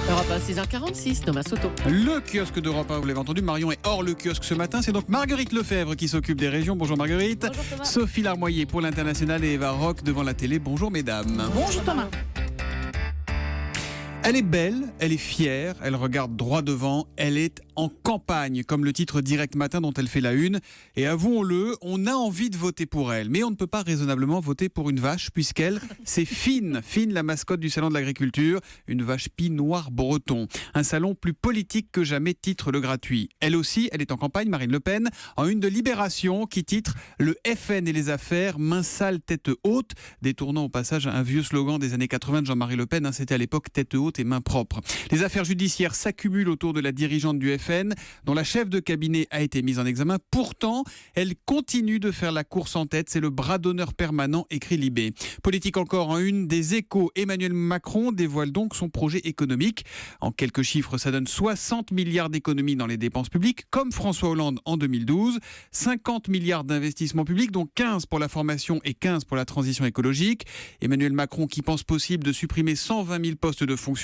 Europe 1, 6h46, Thomas Soto. Le kiosque d'Europe 1, vous l'avez entendu, Marion est hors le kiosque ce matin. C'est donc Marguerite Lefebvre qui s'occupe des régions. Bonjour Marguerite. Bonjour Thomas. Sophie Larmoyer pour l'international et Eva Rock devant la télé. Bonjour mesdames. Bonjour Thomas. Elle est belle, elle est fière, elle regarde droit devant, elle est en campagne, comme le titre Direct Matin dont elle fait la une. Et avouons-le, on a envie de voter pour elle. Mais on ne peut pas raisonnablement voter pour une vache, puisqu'elle, c'est Fine. Fine, la mascotte du salon de l'agriculture, une vache pie noire breton. Un salon plus politique que jamais, titre le gratuit. Elle aussi, elle est en campagne, Marine Le Pen, en une de Libération, qui titre Le FN et les affaires, main sale, tête haute, détournant au passage un vieux slogan des années 80 de Jean-Marie Le Pen, c'était à l'époque tête haute et main propre. Les affaires judiciaires s'accumulent autour de la dirigeante du FN, dont la chef de cabinet a été mise en examen. Pourtant, elle continue de faire la course en tête. C'est le bras d'honneur permanent, écrit Libé. Politique encore en une des Échos. Emmanuel Macron dévoile donc son projet économique. En quelques chiffres, ça donne 60 milliards d'économies dans les dépenses publiques, comme François Hollande en 2012. 50 milliards d'investissements publics, dont 15 pour la formation et 15 pour la transition écologique. Emmanuel Macron qui pense possible de supprimer 120 000 postes de fonctionnaires,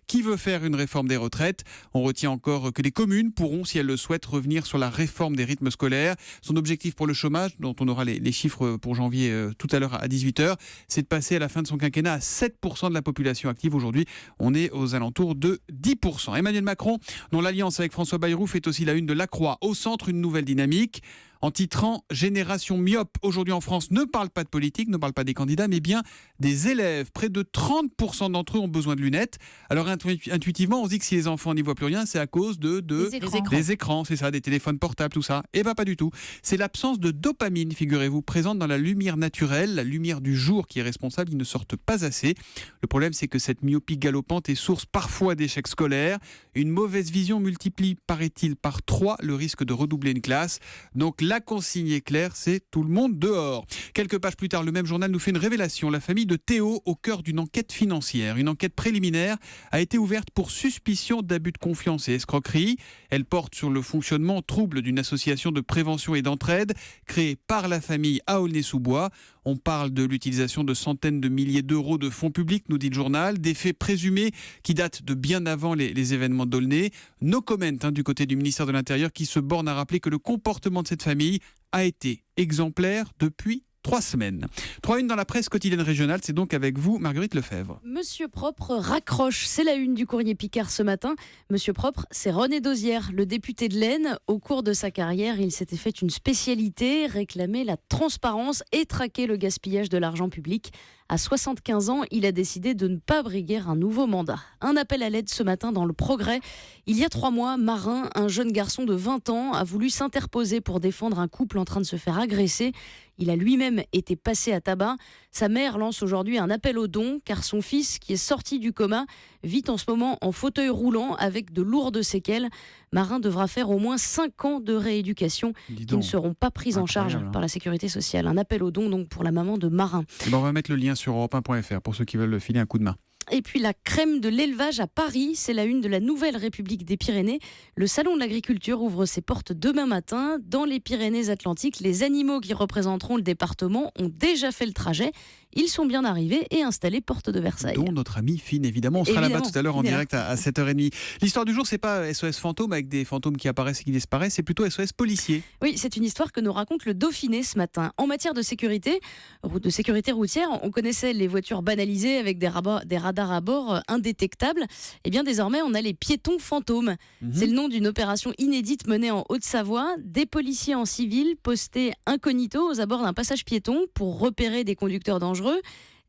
qui veut faire une réforme des retraites. On retient encore que les communes pourront, si elles le souhaitent, revenir sur la réforme des rythmes scolaires. Son objectif pour le chômage, dont on aura les chiffres pour janvier tout à l'heure à 18h, c'est de passer à la fin de son quinquennat à 7% de la population active. Aujourd'hui, on est aux alentours de 10%. Emmanuel Macron, dont l'alliance avec François Bayrou fait aussi la une de La Croix. Au centre, une nouvelle dynamique. En titrant « Génération myope », aujourd'hui en France, ne parle pas de politique, ne parle pas des candidats, mais bien des élèves. Près de 30% d'entre eux ont besoin de lunettes. Alors intuitivement, on se dit que si les enfants n'y voient plus rien, c'est à cause des écrans, c'est ça, des téléphones portables, tout ça. Eh bien pas du tout. C'est l'absence de dopamine, figurez-vous, présente dans la lumière naturelle, la lumière du jour qui est responsable. Ils ne sortent pas assez. Le problème, c'est que cette myopie galopante est source parfois d'échecs scolaires. Une mauvaise vision multiplie, paraît-il, par 3 le risque de redoubler une classe. Donc la consigne est claire, c'est tout le monde dehors. Quelques pages plus tard, le même journal nous fait une révélation. La famille de Théo au cœur d'une enquête financière. Une enquête préliminaire a été ouverte pour suspicion d'abus de confiance et escroquerie. Elle porte sur le fonctionnement trouble d'une association de prévention et d'entraide créée par la famille à Aulnay-sous-Bois. On parle de l'utilisation de centaines de milliers d'euros de fonds publics, nous dit le journal, des faits présumés qui datent de bien avant les événements d'Aulnay. No comment du côté du ministère de l'Intérieur qui se borne à rappeler que le comportement de cette famille a été exemplaire depuis 3 semaines. 3-1 dans la presse quotidienne régionale, c'est donc avec vous, Marguerite Lefebvre. Monsieur Propre raccroche, c'est la une du Courrier Picard ce matin. Monsieur Propre, c'est René Dosière, le député de l'Aisne. Au cours de sa carrière, il s'était fait une spécialité, réclamer la transparence et traquer le gaspillage de l'argent public. À 75 ans, il a décidé de ne pas briguer un nouveau mandat. Un appel à l'aide ce matin dans le Progrès. Il y a 3 mois, Marin, un jeune garçon de 20 ans, a voulu s'interposer pour défendre un couple en train de se faire agresser. Il a lui-même été passé à tabac. Sa mère lance aujourd'hui un appel aux dons car son fils, qui est sorti du coma, vit en ce moment en fauteuil roulant avec de lourdes séquelles. Marin devra faire au moins 5 ans de rééducation qui ne seront pas prises en charge par la sécurité sociale. Un appel aux dons donc pour la maman de Marin. On va mettre le lien sur europe1.fr pour ceux qui veulent filer un coup de main. Et puis la crème de l'élevage à Paris, c'est la une de la Nouvelle République des Pyrénées. Le salon de l'agriculture ouvre ses portes demain matin. Dans les Pyrénées-Atlantiques, les animaux qui représenteront le département ont déjà fait le trajet. Ils sont bien arrivés et installés porte de Versailles. Dont notre ami Fine, évidemment. On sera là-bas tout à l'heure en direct à 7h30. L'histoire du jour, c'est pas SOS fantôme avec des fantômes qui apparaissent et qui disparaissent, c'est plutôt SOS policier. Oui, c'est une histoire que nous raconte le Dauphiné ce matin. En matière de sécurité routière, on connaissait les voitures banalisées avec des radars à bord indétectables. Et bien désormais, on a les piétons fantômes. C'est le nom d'une opération inédite menée en Haute-Savoie. Des policiers en civil postés incognito aux abords d'un passage piéton pour repérer des conducteurs dangereux.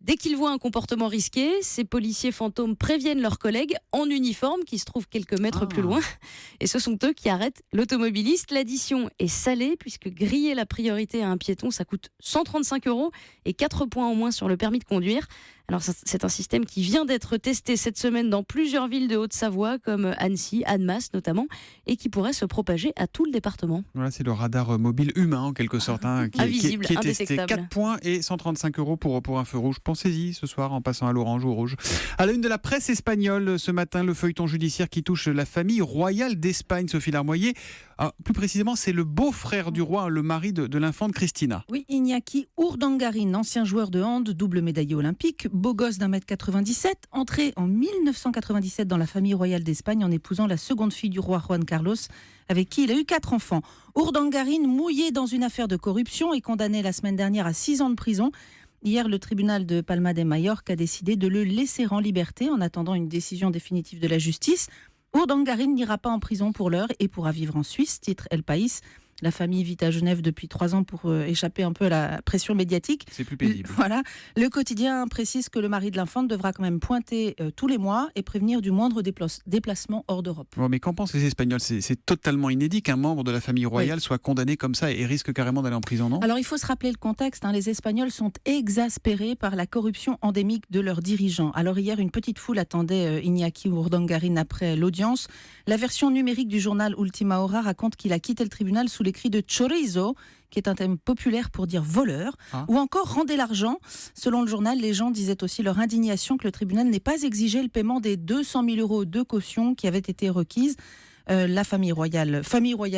Dès qu'ils voient un comportement risqué, ces policiers fantômes préviennent leurs collègues en uniforme qui se trouvent quelques mètres plus loin. Et ce sont eux qui arrêtent l'automobiliste. L'addition est salée puisque griller la priorité à un piéton, ça coûte 135 € et 4 points en moins sur le permis de conduire. Alors c'est un système qui vient d'être testé cette semaine dans plusieurs villes de Haute-Savoie comme Annecy, Annemasse notamment, et qui pourrait se propager à tout le département. Voilà, c'est le radar mobile humain en quelque sorte qui est testé. 4 points et 135 € pour un feu rouge. Pensez-y ce soir en passant à l'orange ou au rouge. À la une de la presse espagnole ce matin, le feuilleton judiciaire qui touche la famille royale d'Espagne, Sophie Larmoyer. Alors, plus précisément, c'est le beau-frère du roi, le mari de l'infante Cristina. Oui, Iñaki Urdangarin, ancien joueur de hand, double médaillé olympique, beau gosse d'1m97, entré en 1997 dans la famille royale d'Espagne en épousant la seconde fille du roi Juan Carlos, avec qui il a eu 4 enfants. Urdangarin, mouillé dans une affaire de corruption, est condamné la semaine dernière à 6 ans de prison. Hier, le tribunal de Palma de Mallorca a décidé de le laisser en liberté en attendant une décision définitive de la justice. Urdangarin n'ira pas en prison pour l'heure et pourra vivre en Suisse, titre El País. La famille vit à Genève depuis 3 ans pour échapper un peu à la pression médiatique. C'est plus pénible. Voilà. Le quotidien précise que le mari de l'infante devra quand même pointer tous les mois et prévenir du moindre déplacement hors d'Europe. Bon, mais qu'en pensent les Espagnols ? C'est totalement inédit qu'un membre de la famille royale soit condamné comme ça et risque carrément d'aller en prison, non ? Alors il faut se rappeler le contexte. Les Espagnols sont exaspérés par la corruption endémique de leurs dirigeants. Alors hier, une petite foule attendait Iñaki Urdangarin après l'audience. La version numérique du journal Ultima Hora raconte qu'il a quitté le tribunal sous les cris de chorizo, qui est un thème populaire pour dire voleur, ou encore rendez l'argent. Selon le journal, les gens disaient aussi leur indignation que le tribunal n'ait pas exigé le paiement des 200 000 € de caution qui avaient été requises. La famille royale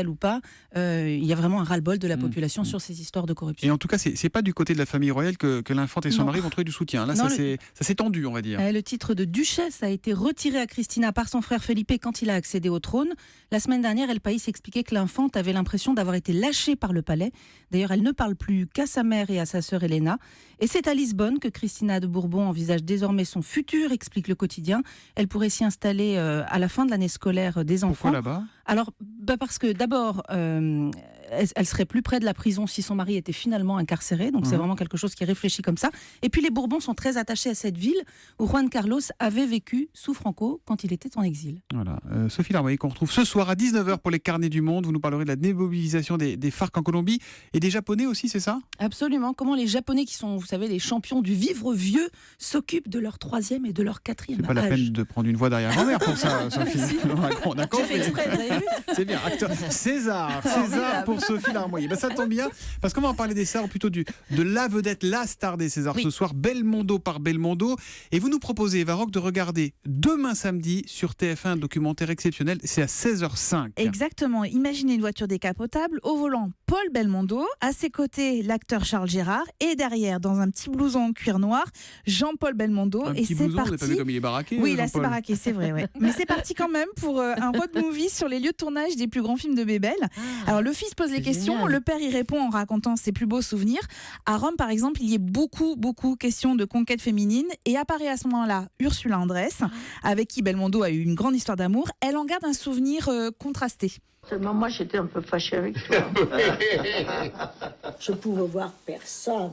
ou pas, il y a vraiment un ras-le-bol de la population sur ces histoires de corruption. Et en tout cas, c'est pas du côté de la famille royale que l'infante et son mari vont trouver du soutien. Là, ça s'est tendu, on va dire. Le titre de duchesse a été retiré à Cristina par son frère Felipe quand il a accédé au trône. La semaine dernière, El País expliquait que l'infante avait l'impression d'avoir été lâchée par le palais. D'ailleurs, elle ne parle plus qu'à sa mère et à sa sœur Elena. Et c'est à Lisbonne que Cristina de Bourbon envisage désormais son futur, explique le quotidien. Elle pourrait s'y installer à la fin de l'année scolaire des enfants. Pourquoi là-bas ? Alors, parce que d'abord, elle serait plus près de la prison si son mari était finalement incarcéré. Donc, c'est vraiment quelque chose qui est réfléchi comme ça. Et puis, les Bourbons sont très attachés à cette ville où Juan Carlos avait vécu sous Franco quand il était en exil. Voilà. Sophie Larmoyer, qu'on retrouve ce soir à 19h pour les Carnets du Monde. Vous nous parlerez de la démobilisation des FARC en Colombie et des Japonais aussi, c'est ça ? Absolument. Comment les Japonais, qui sont, vous savez, les champions du vivre vieux, s'occupent de leur 3e et de leur 4e âge. C'est pas la peine de prendre une voix derrière-grand-mère pour ça, Sophie. On a J'ai fait exprès, vous avez vu ? C'est bien. Acteur. César pour Sophie Larmoyer. Ça tombe bien, parce qu'on va en parler des Césars, ou plutôt de la vedette, la star des Césars ce soir, Belmondo par Belmondo. Et vous nous proposez, Eva Rock, de regarder demain samedi sur TF1 un documentaire exceptionnel. C'est à 16h05. Exactement. Imaginez une voiture décapotable, au volant Paul Belmondo, à ses côtés l'acteur Charles Gérard, et derrière, dans un petit blouson en cuir noir, Jean-Paul Belmondo. Un et petit c'est blouson, parti. vous n'avez pas vu comme il est baraqué. Oui, là c'est baraqué, c'est vrai. Ouais. Mais c'est parti quand même pour un road movie sur les lieux de tournage des plus grands films de Bébel. Alors le fils pose les questions, génial. Le père y répond en racontant ses plus beaux souvenirs. À Rome, par exemple, il y a beaucoup question de conquête féminine, et apparaît à ce moment-là Ursula Andress, avec qui Belmondo a eu une grande histoire d'amour. Elle en garde un souvenir contrasté. Seulement moi j'étais un peu fâchée avec toi. Je pouvais voir personne.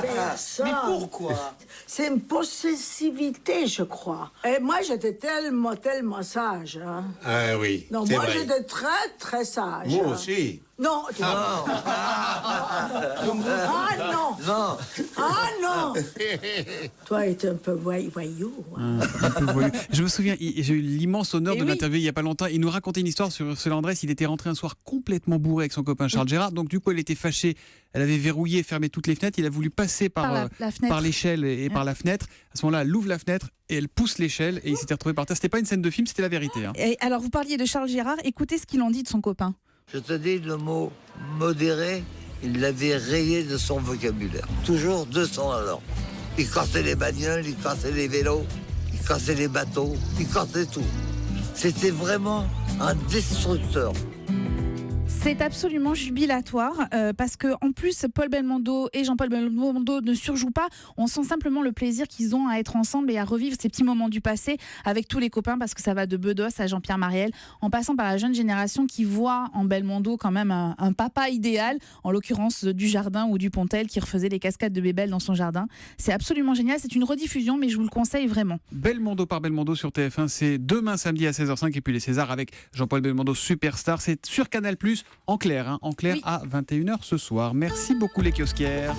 Personne. Mais pourquoi ? C'est une possessivité, je crois. Et moi j'étais tellement sage. Hein. Ah oui. Non, c'est moi vrai. j'étais très sage. Moi hein. aussi. Non, tu Ah non. Non. Ah non. Toi, tu es un peu voyou. Hein. Un peu voyou. Je me souviens, j'ai eu l'immense honneur de oui. l'interviewer il n'y a pas longtemps. Il nous racontait une histoire sur Ursula Andress. Il était rentré un soir complètement bourré avec son copain Charles Gérard. Donc du coup, elle était fâchée. Elle avait verrouillé et fermé toutes les fenêtres. Il a voulu passer la fenêtre. par l'échelle et par la fenêtre. À ce moment-là, elle ouvre la fenêtre et elle pousse l'échelle et il s'était retrouvé par terre. C'était pas une scène de film, c'était la vérité. Hein. Et alors vous parliez de Charles Gérard, écoutez ce qu'il en dit de son copain. Je te dis le mot modéré, il l'avait rayé de son vocabulaire. Toujours 200 à l'heure. Il cassait les bagnoles, il cassait les vélos, il cassait les bateaux, il cassait tout. C'était vraiment un destructeur. C'est absolument jubilatoire parce que en plus Paul Belmondo et Jean-Paul Belmondo ne surjouent pas. On sent simplement le plaisir qu'ils ont à être ensemble et à revivre ces petits moments du passé avec tous les copains, parce que ça va de Bedos à Jean-Pierre Mariel, en passant par la jeune génération qui voit en Belmondo quand même un papa idéal, en l'occurrence Dujardin ou Dupontel qui refaisait les cascades de Bébel dans son jardin. C'est absolument génial. C'est une rediffusion, mais je vous le conseille vraiment. Belmondo par Belmondo sur TF1, c'est demain samedi à 16h05, et puis les Césars avec Jean-Paul Belmondo Superstar, c'est sur Canal+, en clair, oui. À 21h ce soir. Merci beaucoup les kiosquières.